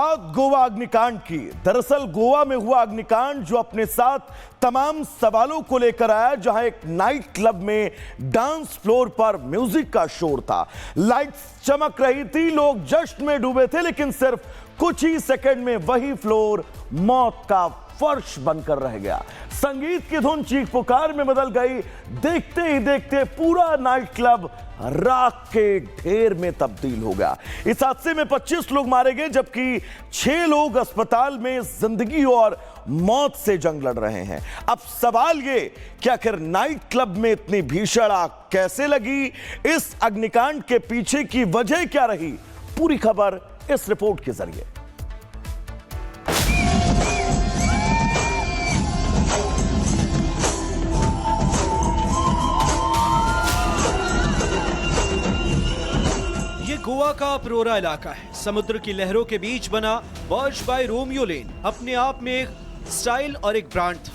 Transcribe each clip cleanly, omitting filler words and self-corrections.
बात गोवा अग्निकांड की। दरअसल गोवा में हुआ अग्निकांड जो अपने साथ तमाम सवालों को लेकर आया, जहां एक नाइट क्लब में डांस फ्लोर पर म्यूजिक का शोर था, लाइट्स चमक रही थी, लोग जश्न में डूबे थे, लेकिन सिर्फ कुछ ही सेकंड में वही फ्लोर मौत का फर्श बनकर रह गया। संगीत की धुन चीख पुकार में बदल गई। देखते ही देखते पूरा नाइट क्लब राख के ढेर में तब्दील हो गया। इस हादसे में 25 लोग मारे गए, जबकि 6 लोग अस्पताल में जिंदगी और मौत से जंग लड़ रहे हैं। अब सवाल ये कि आखिर नाइट क्लब में इतनी भीषण आग कैसे लगी, इस अग्निकांड के पीछे की वजह क्या रही, पूरी खबर इस रिपोर्ट के जरिए। गोवा का अप्रोरा इलाका है। समुद्र की लहरों के बीच बना बर्च बाय रोमियो लेन अपने आप में एक स्टाइल और एक ब्रांड था।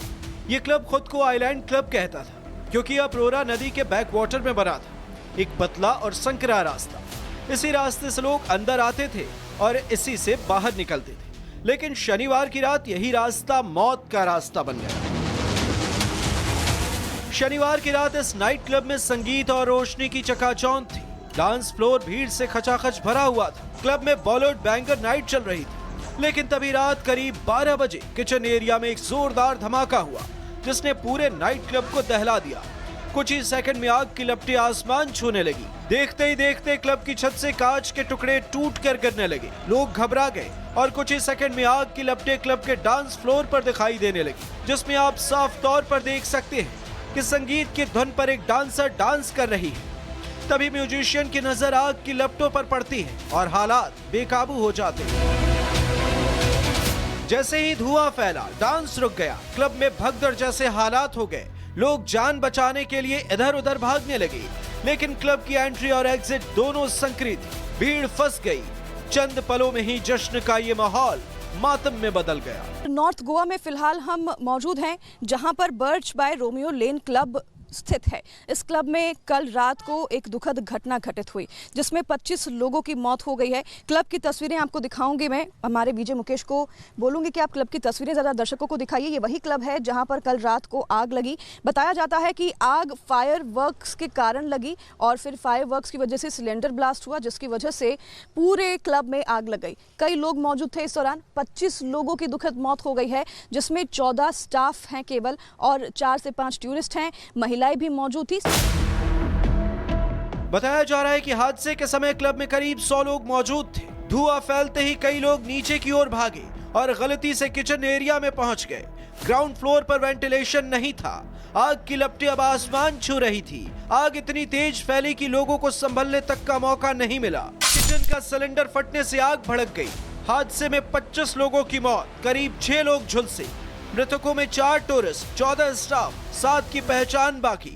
ये क्लब खुद को आइलैंड क्लब कहता था क्योंकि अप्रोरा नदी के बैक वाटर में बना था। एक पतला और संकरा रास्ता, इसी रास्ते से लोग अंदर आते थे और इसी से बाहर निकलते थे। लेकिन शनिवार की रात यही रास्ता मौत का रास्ता बन गया। शनिवार की रात इस नाइट क्लब में संगीत और रोशनी की चकाचौंध थी। डांस फ्लोर भीड़ से खचाखच भरा हुआ था। क्लब में बॉलीवुड बैंगर नाइट चल रही थी। लेकिन तभी रात करीब 12 बजे किचन एरिया में एक जोरदार धमाका हुआ जिसने पूरे नाइट क्लब को दहला दिया। कुछ ही सेकंड में आग की लपटें आसमान छूने लगी। देखते ही देखते क्लब की छत से कांच के टुकड़े टूट कर गिरने लगे। लोग घबरा गए और कुछ ही सेकंड में आग की लपटें क्लब के डांस फ्लोर पर दिखाई देने लगी, जिसमें आप साफ तौर पर देख सकते हैं कि संगीत की धुन पर एक डांसर डांस कर रही है। तभी म्यूजिशियन की नजर आग की लपटों पर पड़ती है और हालात बेकाबू हो जाते हैं। जैसे ही धुआं फैला, डांस रुक गया। क्लब में भगदड़ जैसे हालात हो गए। लोग जान बचाने के लिए इधर उधर भागने लगे, लेकिन क्लब की एंट्री और एग्जिट दोनों संकरी थी। भीड़ फंस गई। चंद पलों में ही जश्न का ये माहौल मातम में बदल गया। नॉर्थ गोवा में फिलहाल हम मौजूद हैं, जहां पर Birch by Romeo Lane club स्थित है। इस क्लब में कल रात को एक दुखद घटना घटित हुई जिसमें 25 लोगों की मौत हो गई है। क्लब की तस्वीरें आपको दिखाऊंगी। मैं हमारे विजय मुकेश को बोलूंगी कि आप क्लब की तस्वीरें ज़रा दर्शकों को दिखाइए। ये वही क्लब है जहां पर कल रात को आग लगी। बताया जाता है कि आग फायर वर्क्स के कारण लगी और फिर फायर वर्क्स की वजह से सिलेंडर ब्लास्ट हुआ, जिसकी वजह से पूरे क्लब में आग लग गई। कई लोग मौजूद थे इस दौरान। 25 लोगों की दुखद मौत हो गई है, जिसमें 14 स्टाफ हैं केवल और 4 से 5 टूरिस्ट हैं। महिलाएं भी मौजूद थी। बताया जा रहा है कि हादसे के समय क्लब में करीब 100 लोग मौजूद थे। धुआं फैलते ही कई लोग नीचे की ओर भागे और गलती से किचन एरिया में पहुंच गए। ग्राउंड फ्लोर पर वेंटिलेशन नहीं था। आग की लपटें अब आसमान छू रही थी। आग इतनी तेज फैली कि लोगों को संभलने तक का मौका नहीं मिला। किचन का सिलेंडर फटने से आग भड़क गई। हादसे में 25 लोगों की मौत, करीब 6 लोग झुलसे। मृतकों में 4 टूरिस्ट, 14 स्टाफ, 7 की पहचान बाकी।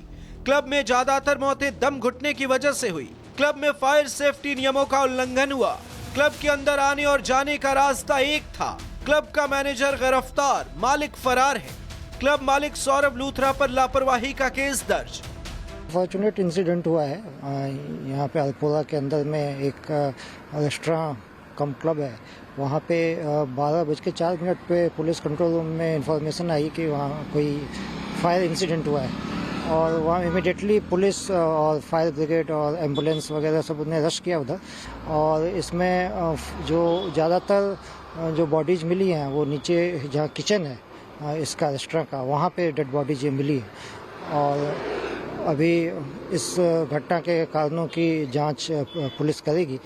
क्लब में ज्यादातर मौतें दम घुटने की वजह से हुई। क्लब में फायर सेफ्टी नियमों का उल्लंघन हुआ। क्लब के अंदर आने और जाने का रास्ता एक था। क्लब का मैनेजर गिरफ्तार, मालिक फरार है। क्लब मालिक सौरभ लूथरा पर लापरवाही का केस दर्ज। फॉर्चुनेट इंसिडेंट हुआ है। यहाँ पे अल्पोरा के अंदर में एक रेस्टोरेंट कम क्लब है। वहाँ पे 12:04 पे पुलिस कंट्रोल रूम में इंफॉर्मेशन आई कि वहाँ कोई फायर इंसिडेंट हुआ है और वहाँ इमिडिएटली पुलिस और फायर ब्रिगेड और एम्बुलेंस वगैरह सब ने रश किया उधर। और इसमें जो ज़्यादातर जो बॉडीज़ मिली हैं वो नीचे जहाँ किचन है इसका रेस्टोरेंट का, वहाँ पे डेड बॉडीज मिली है। और अभी इस घटना के कारणों की जाँच पुलिस करेगी।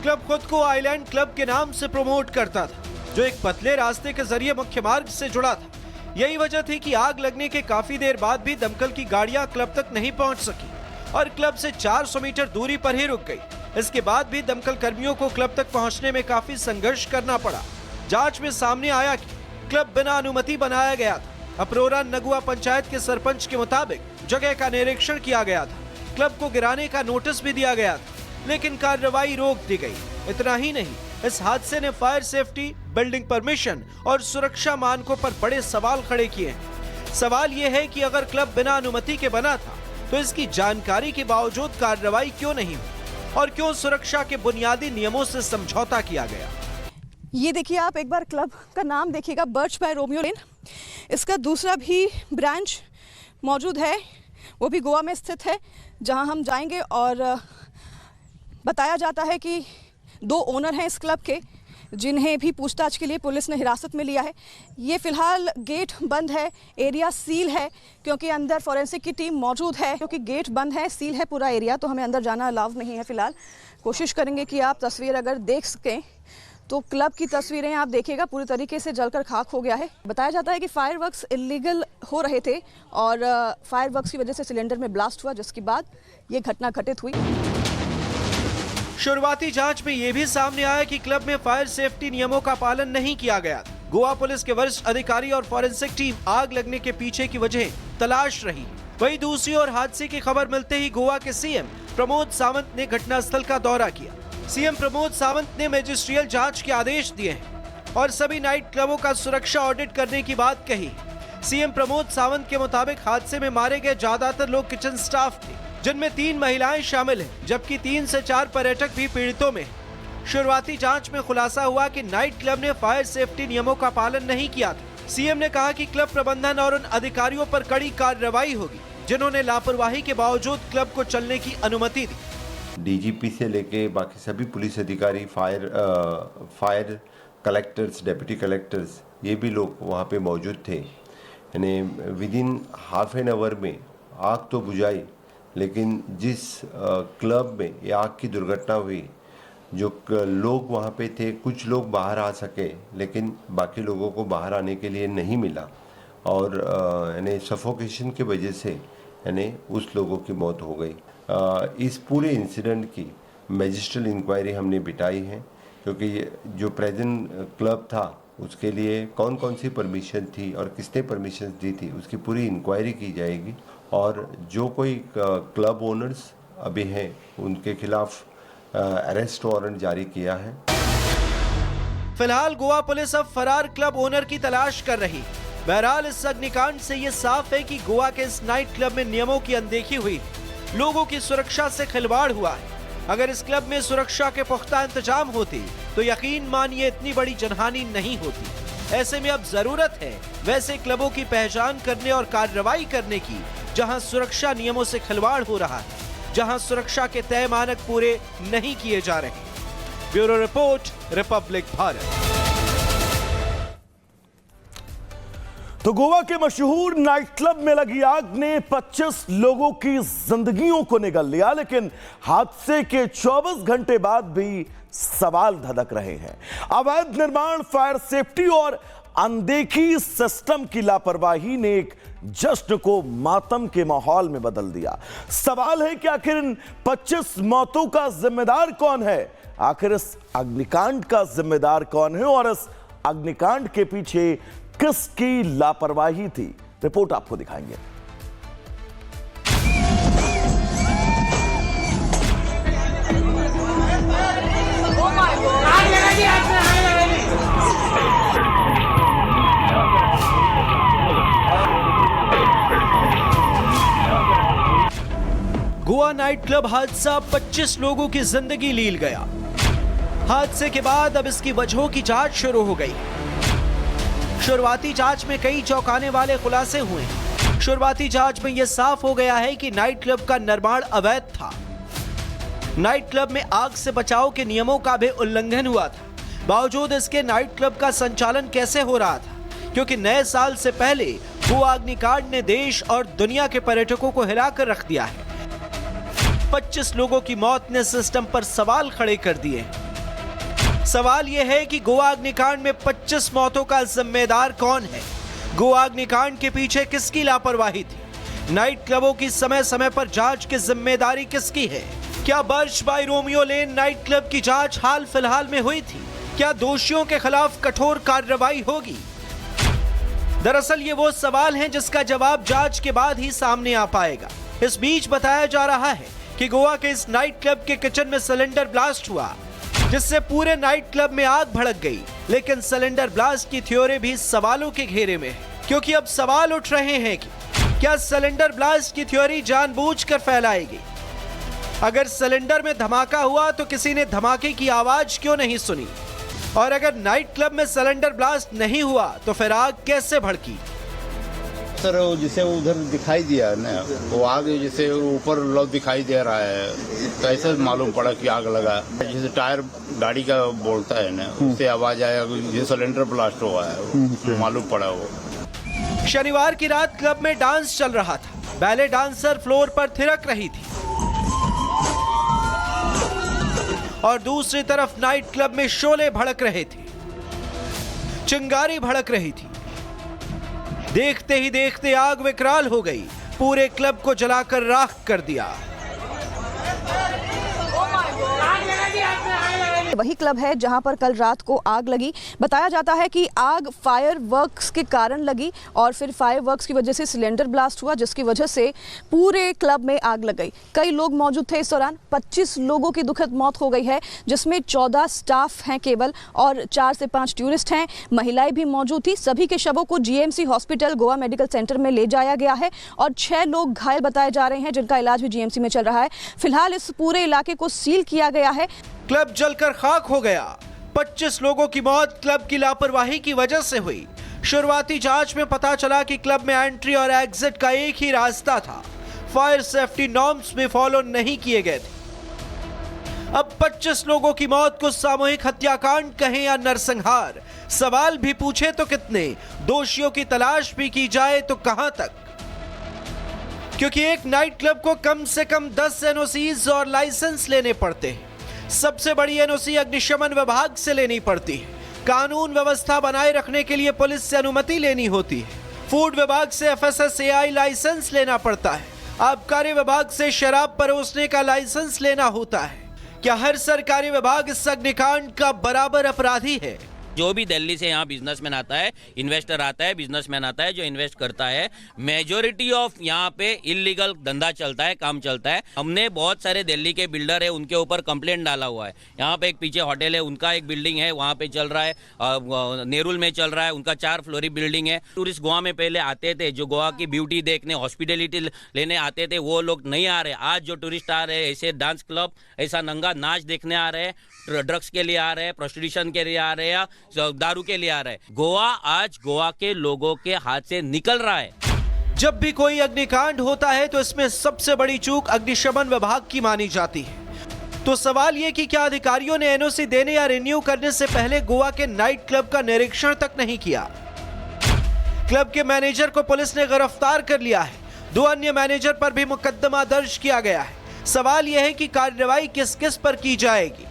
क्लब खुद को आइलैंड क्लब के नाम से प्रमोट करता था, जो एक पतले रास्ते के जरिए मुख्य मार्ग से जुड़ा था। यही वजह थी कि आग लगने के काफी देर बाद भी दमकल की गाड़ियां क्लब तक नहीं पहुंच सकी और क्लब से 400 मीटर दूरी पर ही रुक गई। इसके बाद भी दमकल कर्मियों को क्लब तक पहुंचने में काफी संघर्ष करना पड़ा। जांच में सामने आया कि क्लब बिना अनुमति बनाया गया था। अप्रोरा नगुआ पंचायत के सरपंच के मुताबिक जगह का निरीक्षण किया गया था। क्लब को गिराने का नोटिस भी दिया गया था, लेकिन कार्रवाई रोक दी गई। इतना ही नहीं, इस हादसे ने फायर सेफ्टी, बिल्डिंग परमिशन और सुरक्षा मानकों पर बड़े सवाल खड़े किए हैं। सवाल यह है कि अगर क्लब बिना अनुमति के बना था तो इसकी जानकारी के बावजूद कार्रवाई क्यों नहीं हुई और क्यों सुरक्षा के बुनियादी नियमों से समझौता किया गया। ये देखिए, आप एक बार क्लब का नाम देखिएगा, बर्च बाय रोमियो लेन। इसका दूसरा भी ब्रांच मौजूद है, वो भी गोवा में स्थित है, जहां हम जाएंगे। और बताया जाता है कि 2 ओनर हैं इस क्लब के, जिन्हें भी पूछताछ के लिए पुलिस ने हिरासत में लिया है। ये फिलहाल गेट बंद है, एरिया सील है, क्योंकि अंदर फॉरेंसिक की टीम मौजूद है। क्योंकि गेट बंद है, सील है पूरा एरिया, तो हमें अंदर जाना अलाउ नहीं है फिलहाल। कोशिश करेंगे कि आप तस्वीर अगर देख सकें तो क्लब की तस्वीरें आप देखिएगा, पूरी तरीके से जलकर खाक हो गया है। बताया जाता है कि फायरवर्क्स इलीगल हो रहे थे और फायरवर्क्स की वजह से सिलेंडर में ब्लास्ट हुआ, जिसके बाद ये घटना घटित हुई। शुरुआती जांच में यह भी सामने आया कि क्लब में फायर सेफ्टी नियमों का पालन नहीं किया गया। गोवा पुलिस के वरिष्ठ अधिकारी और फॉरेंसिक टीम आग लगने के पीछे की वजह तलाश रही। वहीं दूसरी ओर हादसे की खबर मिलते ही गोवा के सीएम प्रमोद सावंत ने घटनास्थल का दौरा किया। सीएम प्रमोद सावंत ने मैजिस्ट्रियल जांच के आदेश दिए हैं और सभी नाइट क्लबों का सुरक्षा ऑडिट करने की बात कही। सीएम प्रमोद सावंत के मुताबिक हादसे में मारे गए ज्यादातर लोग किचन स्टाफ थे, जिनमें 3 महिलाएं शामिल हैं, जबकि 3 से 4 पर्यटक भी पीड़ितों में हैं। शुरुआती जांच में खुलासा हुआ कि नाइट क्लब ने फायर सेफ्टी नियमों का पालन नहीं किया था। सीएम ने कहा कि क्लब प्रबंधन और उन अधिकारियों पर कड़ी कार्रवाई होगी जिन्होंने लापरवाही के बावजूद क्लब को चलने की अनुमति दी। डीजीपी से लेके बाकी सभी पुलिस अधिकारी, फायर कलेक्टर्स, डिप्टी कलेक्टर्स, ये भी लोग वहाँ पे मौजूद थे। यानी विदिन हाफ एन आवर में आग तो बुझाई, लेकिन जिस क्लब में ये आग की दुर्घटना हुई, जो लोग वहाँ पे थे, कुछ लोग बाहर आ सके, लेकिन बाकी लोगों को बाहर आने के लिए नहीं मिला और यानी सफोकेशन की वजह से यानी उस लोगों की मौत हो गई। इस पूरे इंसिडेंट की मैजिस्ट्रियल इंक्वायरी हमने बिठाई है, क्योंकि जो प्रेजेंट क्लब था उसके लिए कौन कौन सी परमिशन थी और किसने परमिशन दी थी, उसकी पूरी इंक्वायरी की जाएगी। और जो कोई क्लब ओनर्स अभी हैं उनके खिलाफ अरेस्ट वारंट जारी किया है। फिलहाल गोवा पुलिस अब फरार क्लब ओनर की तलाश कर रही। बहरहाल इस अग्निकांड से ये साफ है कि गोवा के इस नाइट क्लब में नियमों की अनदेखी हुई, लोगों की सुरक्षा से खिलवाड़ हुआ है। अगर इस क्लब में सुरक्षा के पुख्ता इंतजाम होते तो यकीन मानिए इतनी बड़ी जनहानि नहीं होती। ऐसे में अब जरूरत है वैसे क्लबों की पहचान करने और कार्रवाई करने की, जहां सुरक्षा नियमों से खिलवाड़ हो रहा है, जहां सुरक्षा के तय मानक पूरे नहीं किए जा रहे। Bureau report, Republic Bharat. तो गोवा के मशहूर नाइट क्लब में लगी आग ने 25 लोगों की जिंदगियों को निगल लिया, लेकिन हादसे के 24 घंटे बाद भी सवाल धधक रहे हैं। अवैध निर्माण, फायर सेफ्टी और अनदेखी सिस्टम की लापरवाही ने एक जश्न को मातम के माहौल में बदल दिया। सवाल है कि आखिर इन 25 मौतों का जिम्मेदार कौन है? आखिर इस अग्निकांड का जिम्मेदार कौन है और इस अग्निकांड के पीछे किसकी लापरवाही थी? रिपोर्ट आपको दिखाएंगे। गोवा नाइट क्लब हादसा 25 लोगों की जिंदगी लील गया। हादसे के बाद अब इसकी वजहों की जांच शुरू हो गई। शुरुआती जांच में कई चौंकाने वाले खुलासे हुए। शुरुआती जांच में यह साफ हो गया है कि नाइट क्लब का निर्माण अवैध था। नाइट क्लब में आग से बचाव के नियमों का भी उल्लंघन हुआ था। बावजूद इसके नाइट क्लब का संचालन कैसे हो रहा था? क्योंकि नए साल से पहले गोवा अग्निकांड ने देश और दुनिया के पर्यटकों को हिलाकर रख दिया है। 25 लोगों की मौत ने सिस्टम पर सवाल खड़े कर दिए। सवाल यह है कि गोवा अग्निकांड में 25 मौतों का जिम्मेदार कौन है? गोवा अग्निकांड के पीछे किसकी लापरवाही थी? नाइट क्लबों की समय समय पर जांच की जिम्मेदारी किसकी है? क्या Birch by Romeo Lane night club की जांच हाल फिलहाल में हुई थी? क्या दोषियों के खिलाफ कठोर कार्रवाई होगी? दरअसल ये वो सवाल हैं जिसका जवाब जांच के बाद ही सामने आ पाएगा। इस बीच बताया जा रहा है कि गोवा के इस नाइट क्लब के किचन में सिलेंडर ब्लास्ट हुआ, जिससे पूरे नाइट क्लब में आग भड़क गई। लेकिन सिलेंडर ब्लास्ट की थ्योरी भी सवालों के घेरे में है, क्योंकि अब सवाल उठ रहे हैं कि क्या सिलेंडर ब्लास्ट की थ्योरी जानबूझकर फैलाएगी? अगर सिलेंडर में धमाका हुआ तो किसी ने धमाके की आवाज क्यों नहीं सुनी? और अगर नाइट क्लब में सिलेंडर ब्लास्ट नहीं हुआ तो फिर आग कैसे भड़की? सर वो जिसे उधर दिखाई दिया ना, वो आग जैसे ऊपर लोग दिखाई दे रहा है, तो ऐसे मालूम पड़ा कि आग लगा। जैसे टायर गाड़ी का बोलता है ना, उससे आवाज आया, जैसे सिलेंडर ब्लास्ट हुआ है, मालूम पड़ा वो। शनिवार की रात क्लब में डांस चल रहा था। बैले डांसर फ्लोर पर थिरक रही थी और दूसरी तरफ नाइट क्लब में शोले भड़क रहे थे, चिंगारी भड़क रही थी। देखते ही देखते आग विकराल हो गई, पूरे क्लब को जलाकर राख कर दिया। वही क्लब है जहां पर कल रात को आग लगी। बताया जाता है कि आग फायर वर्क्स के कारण लगी और फिर फायर वर्क्स की वजह से सिलेंडर ब्लास्ट हुआ, जिसकी वजह से पूरे क्लब में आग लग गई। कई लोग मौजूद थे इस दौरान। 25 लोगों की दुखद मौत हो गई है, जिसमें 14 स्टाफ हैं केवल और 4 से 5 टूरिस्ट हैं। महिलाएं भी मौजूद थी। सभी के शवों को GMC hospital Goa medical centre में ले जाया गया है और 6 लोग घायल बताए जा रहे हैं, जिनका इलाज भी जीएमसी में चल रहा है। फिलहाल इस पूरे इलाके को सील किया गया है। क्लब जलकर खाक हो गया। 25 लोगों की मौत क्लब की लापरवाही की वजह से हुई। शुरुआती जांच में पता चला कि क्लब में एंट्री और एग्जिट का एक ही रास्ता था। फायर सेफ्टी नॉर्म्स भी फॉलो नहीं किए गए थे। अब 25 लोगों की मौत को सामूहिक हत्याकांड कहें या नरसंहार, सवाल भी पूछे तो कितने, दोषियों की तलाश भी की जाए तो कहां तक? क्योंकि एक नाइट क्लब को कम से कम 10 एनओसीज और लाइसेंस लेने पड़ते हैं। सबसे बड़ी एनओसी अग्निशमन विभाग से लेनी पड़ती है। कानून व्यवस्था बनाए रखने के लिए पुलिस से अनुमति लेनी होती है। फूड विभाग से FSSAI लाइसेंस लेना पड़ता है। आबकारी विभाग से शराब परोसने का लाइसेंस लेना होता है। क्या हर सरकारी विभाग इस अग्निकांड का बराबर अपराधी है? जो भी दिल्ली से यहाँ बिजनेसमैन आता है, इन्वेस्टर आता है, बिजनेसमैन आता है जो इन्वेस्ट करता है, मेजॉरिटी ऑफ यहाँ पे इलीगल धंधा चलता है, काम चलता है। हमने बहुत सारे दिल्ली के बिल्डर है, उनके ऊपर कंप्लेंट डाला हुआ है। यहाँ पे एक पीछे होटल है, उनका एक बिल्डिंग है, वहाँ पे चल रहा है, नेरुल में चल रहा है, उनका 4 फ्लोरी बिल्डिंग है। टूरिस्ट गोवा में पहले आते थे, जो गोवा की ब्यूटी देखने, हॉस्पिटलिटी लेने आते थे, वो लोग नहीं आ रहे। आज जो टूरिस्ट आ रहे हैं, ऐसे डांस क्लब, ऐसा नंगा नाच देखने आ रहे हैं, ड्रग्स के लिए आ रहे हैं, प्रोस्टिट्यूशन के लिए आ रहे हैं, दारू के लिए आ रहे हैं। गोवा आज गोवा के लोगों के हाथ से निकल रहा है। जब भी कोई अग्निकांड होता है तो इसमें सबसे बड़ी चूक अग्निशमन विभाग की मानी जाती है। तो सवाल ये कि क्या अधिकारियों ने एनओसी देने या रिन्यू करने से पहले गोवा के नाइट क्लब का निरीक्षण तक नहीं किया? क्लब के मैनेजर को पुलिस ने गिरफ्तार कर लिया है। 2 अन्य मैनेजर पर भी मुकदमा दर्ज किया गया है। सवाल यह है कि कार्रवाई किस किस पर की जाएगी?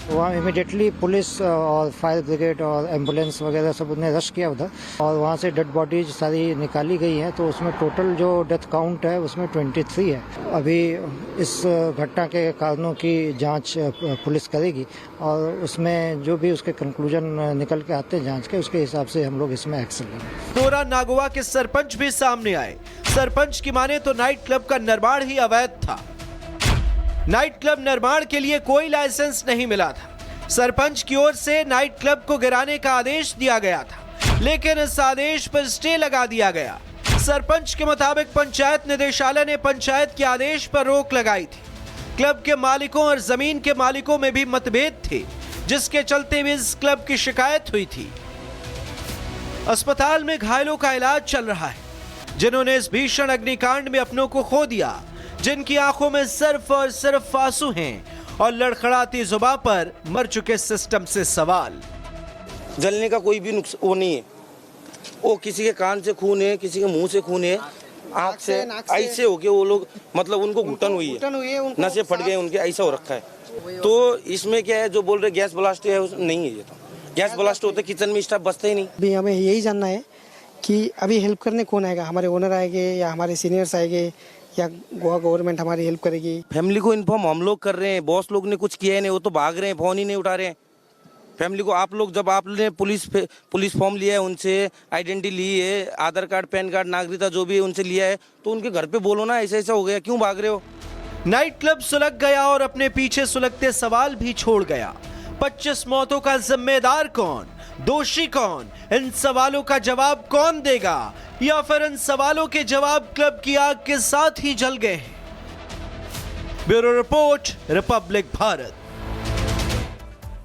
वहाँ इमीडिएटली पुलिस और फायर ब्रिगेड और एम्बुलेंस वगैरह सब ने रश किया उधर और वहाँ से डेड बॉडीज सारी निकाली गई हैं। तो उसमें टोटल जो डेथ काउंट है उसमें 23 है। अभी इस घटना के कारणों की जांच पुलिस करेगी और उसमें जो भी उसके कंक्लूजन निकल के आते हैं जांच के, उसके हिसाब से हम लोग इसमें एक्शन लेंगे। तोरा नागोवा के सरपंच भी सामने आए। सरपंच की माने तो नाइट क्लब का निर्माण ही अवैध था। नाइट क्लब निर्माण के लिए कोई लाइसेंस नहीं मिला था। सरपंच की ओर से नाइट क्लब को गिराने का आदेश दिया गया था, लेकिन इस आदेश पर स्टे लगा दिया गया। सरपंच के मुताबिक पंचायत निदेशालय ने पंचायत के आदेश पर रोक लगाई थी। क्लब के मालिकों और जमीन के मालिकों में भी मतभेद थे, जिसके चलते भी इस क्लब की शिकायत हुई थी। अस्पताल में घायलों का इलाज चल रहा है, जिन्होंने इस भीषण अग्निकांड में अपनों को खो दिया, जिनकी आंखों में सिर्फ और सिर्फ आंसू हैं और लड़खड़ाती जुबान पर मर चुके सिस्टम से सवाल। जलने का कोई भी नुकसान वो नहीं है। वो किसी के कान से खून है, किसी के मुंह से खून है, आँख से ऐसे हो गए वो लोग, मतलब उनको घुटन हुई है, नसें फट गए उनके, ऐसा हो रखा है। तो इसमें क्या है, जो बोल रहे गैस ब्लास्ट है, नहीं है। ये तो गैस ब्लास्ट होते किचन में स्टाफ बचते ही नहीं। अभी हमें यही जानना है कि अभी हेल्प करने कौन आएगा? हमारे ओनर आएंगे या हमारे सीनियर्स आएंगे या गोवा गवर्नमेंट हमारी हेल्प करेगी? फैमिली को इन्फॉर्म हम लोग कर रहे हैं, बॉस लोग ने कुछ किया ही नहीं, वो तो भाग रहे हैं, फोन ही नहीं उठा रहे हैं। फैमिली को आप लोग, जब आपने पुलिस फॉर्म लिया है, उनसे आइडेंटिटी ली है, आधार कार्ड, पैन कार्ड, नागरिकता जो भी है उनसे लिया है, तो उनके घर पे बोलो ना, ऐसा ऐसा हो गया, क्यों भाग रहे हो? नाइट क्लब सुलग गया और अपने पीछे सुलगते सवाल भी छोड़ गया। 25 मौतों का जिम्मेदार कौन, दोषी कौन, इन सवालों का जवाब कौन देगा, या फिर इन सवालों के जवाब क्लब की आग के साथ ही जल गए हैं? Bureau report, Republic Bharat.